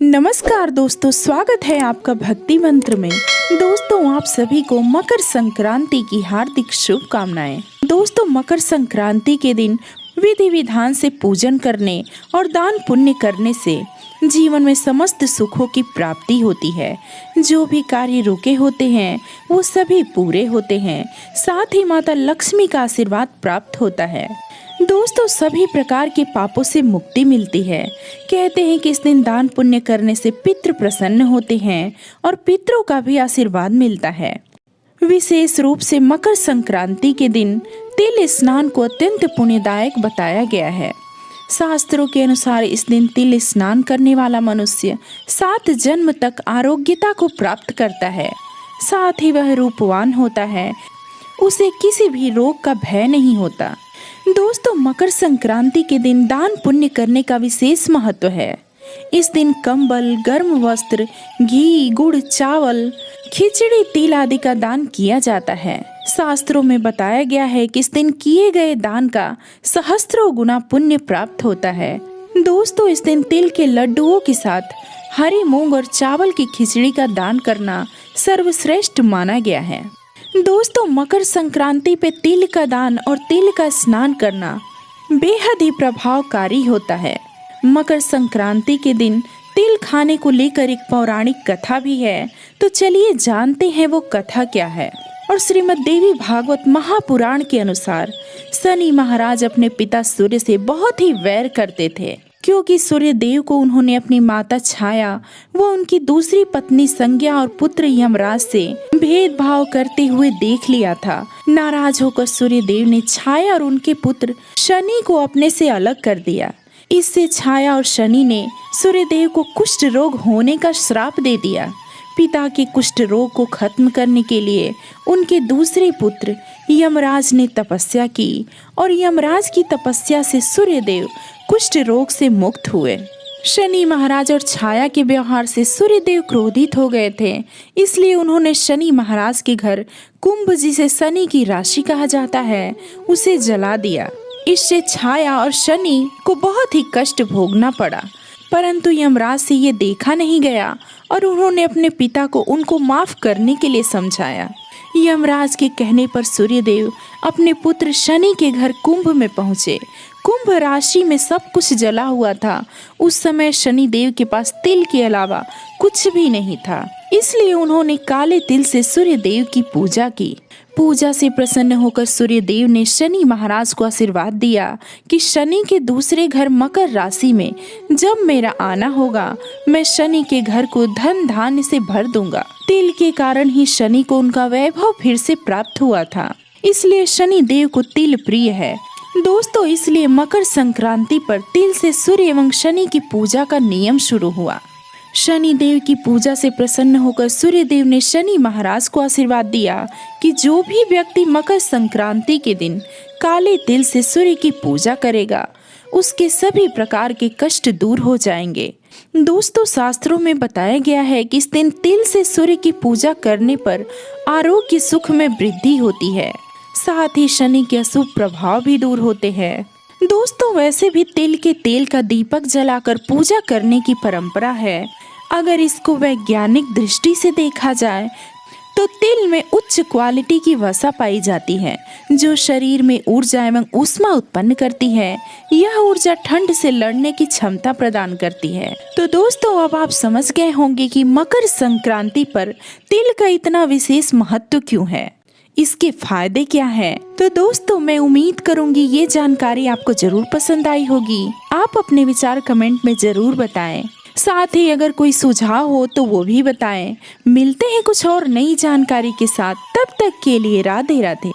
नमस्कार दोस्तों, स्वागत है आपका भक्ति मंत्र में। दोस्तों, आप सभी को मकर संक्रांति की हार्दिक शुभकामनाएं। दोस्तों, मकर संक्रांति के दिन विधि विधान से पूजन करने और दान पुण्य करने से जीवन में समस्त सुखों की प्राप्ति होती है। जो भी कार्य रुके होते हैं वो सभी पूरे होते हैं। साथ ही माता लक्ष्मी का आशीर्वाद प्राप्त होता है। दोस्तों, सभी प्रकार के पापों से मुक्ति मिलती है। कहते हैं कि इस दिन दान पुण्य करने से पितृ प्रसन्न होते हैं और पितरों का भी आशीर्वाद मिलता है। विशेष रूप से मकर संक्रांति के दिन तिल स्नान को अत्यंत पुण्यदायक बताया गया है। शास्त्रों के अनुसार इस दिन तिल स्नान करने वाला मनुष्य 7 जन्म तक आरोग्यता को प्राप्त करता है। साथ ही वह रूपवान होता है, उसे किसी भी रोग का भय नहीं होता। दोस्तों, मकर संक्रांति के दिन दान पुण्य करने का विशेष महत्व है। इस दिन कंबल, गर्म वस्त्र, घी, गुड़, चावल, खिचड़ी, तिल आदि का दान किया जाता है। शास्त्रों में बताया गया है कि इस दिन किए गए दान का सहस्त्रों गुना पुण्य प्राप्त होता है। दोस्तों, इस दिन तिल के लड्डुओं के साथ हरी मूंग और चावल की खिचड़ी का दान करना सर्वश्रेष्ठ माना गया है। दोस्तों, मकर संक्रांति पे तिल का दान और तिल का स्नान करना बेहद ही प्रभावकारी होता है। मकर संक्रांति के दिन तिल खाने को लेकर एक पौराणिक कथा भी है, तो चलिए जानते हैं वो कथा क्या है। और श्रीमद् देवी भागवत महापुराण के अनुसार शनि महाराज अपने पिता सूर्य से बहुत ही वैर करते थे, क्योंकि सूर्य देव को उन्होंने अपनी माता छाया व उनकी दूसरी पत्नी संज्ञा और पुत्र यमराज से भेदभाव करते हुए देख लिया था। नाराज होकर सूर्य देव ने छाया और उनके पुत्र शनि को अपने से अलग कर दिया। इससे छाया और शनि ने सूर्य देव को कुष्ठ रोग होने का श्राप दे दिया। पिता के कुष्ठ रोग को खत्म करने के लिए उनके दूसरे पुत्र यमराज ने तपस्या की और यमराज की तपस्या से सूर्य देव कुष्ठ रोग से मुक्त हुए। शनि महाराज और छाया के व्यवहार से सूर्य देव क्रोधित हो गए थे, इसलिए उन्होंने शनि महाराज के घर कुंभ, जिसे शनि की राशि कहा जाता है, उसे जला दिया। इससे छाया और शनि को बहुत ही कष्ट भोगना पड़ा, परंतु यमराज से ये देखा नहीं गया और उन्होंने अपने पिता को उनको माफ करने के लिए समझाया। यमराज के कहने पर सूर्यदेव अपने पुत्र शनि के घर कुंभ में पहुंचे। कुंभ राशि में सब कुछ जला हुआ था। उस समय शनि देव के पास तिल के अलावा कुछ भी नहीं था, इसलिए उन्होंने काले तिल से सूर्य देव की पूजा की। पूजा से प्रसन्न होकर सूर्य देव ने शनि महाराज को आशीर्वाद दिया कि शनि के दूसरे घर मकर राशि में जब मेरा आना होगा, मैं शनि के घर को धन धान्य से भर दूंगा। तिल के कारण ही शनि को उनका वैभव फिर से प्राप्त हुआ था, इसलिए शनि देव को तिल प्रिय है। दोस्तों, इसलिए मकर संक्रांति पर तिल से सूर्य एवं शनि की पूजा का नियम शुरू हुआ। शनि देव की पूजा से प्रसन्न होकर सूर्य देव ने शनि महाराज को आशीर्वाद दिया कि जो भी व्यक्ति मकर संक्रांति के दिन काले तिल से सूर्य की पूजा करेगा, उसके सभी प्रकार के कष्ट दूर हो जाएंगे। दोस्तों, शास्त्रों में बताया गया है कि इस दिन तिल से सूर्य की पूजा करने पर आरोग्य सुख में वृद्धि होती है, साथ ही शनि के अशुभ प्रभाव भी दूर होते हैं। दोस्तों, वैसे भी तिल के तेल का दीपक जलाकर पूजा करने की परंपरा है। अगर इसको वैज्ञानिक दृष्टि से देखा जाए तो तिल में उच्च क्वालिटी की वसा पाई जाती है, जो शरीर में ऊर्जा एवं ऊष्मा उत्पन्न करती है। यह ऊर्जा ठंड से लड़ने की क्षमता प्रदान करती है। तो दोस्तों, अब आप समझ गए होंगे कि मकर संक्रांति पर तिल का इतना विशेष महत्व क्यों है, इसके फायदे क्या हैं। तो दोस्तों, मैं उम्मीद करूंगी ये जानकारी आपको जरूर पसंद आई होगी। आप अपने विचार कमेंट में जरूर बताएं। साथ ही अगर कोई सुझाव हो तो वो भी बताएं। मिलते हैं कुछ और नई जानकारी के साथ, तब तक के लिए राधे राधे।